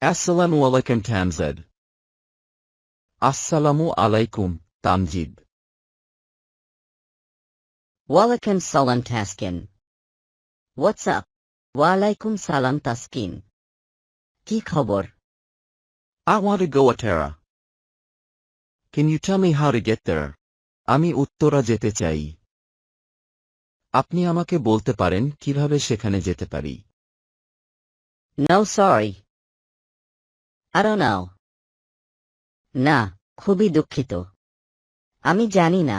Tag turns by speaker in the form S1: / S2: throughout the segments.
S1: Assalamu alaikum Tamzid. Assalamu alaikum, Tamjid.
S2: Walaikum salam Taskin. What's up? Walaikum salam Taskin. Ki khobor?
S1: I want to go Atara. Can you tell me how to get there? আমি উত্তরা যেতে চাই। আপনি আমাকে বলতে পারেন কিভাবে সেখানে যেতে পারি?
S2: No sorry. I don't know. না, খুবই দুঃখিত। আমি জানি না।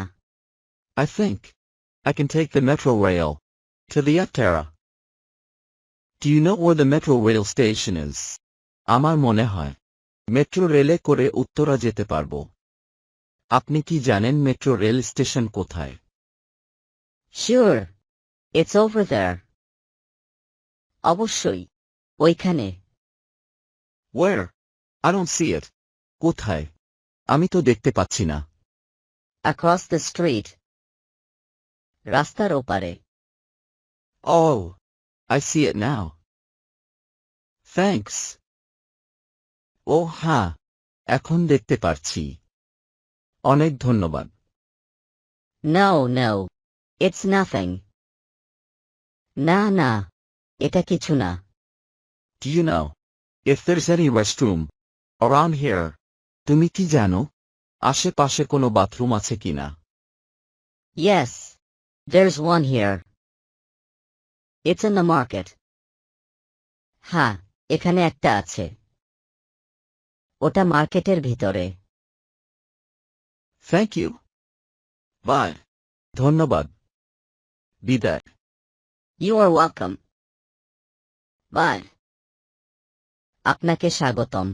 S1: I think I can take the metro rail to the Attara. Do you know where the metro rail station is? আমার মনে হয় মেট্রো রেলে করে উত্তরা যেতে পারবো। আপনি কি জানেন মেট্রো রেল স্টেশন কোথায়?
S2: Sure. It's over there. অবশ্যই, ওইখানে।
S1: Where? I don't see it. কোথায়? আমি তো দেখতে পাচ্ছি না।
S2: Across the street. রাস্তার ওপারে।
S1: Oh, I see it now. Thanks. Oh হ্যাঁ, এখন দেখতে পারছি। অনেক ধন্যবাদ।
S2: No, it's nothing. না, এটা কিছু না।
S1: Do you know if there's any restroom around here? তুমি কি জানো আশেপাশে কোনো বাথরুম আছে কিনা?
S2: Yes, there's one here. It's in the market. হ্যাঁ, এখানে একটা আছে। ওটা মার্কেটের ভিতরে।
S1: Thank you. Bye. ধন্যবাদ। বিদায়।
S2: You are welcome. Bye. আপনাকে স্বাগতম।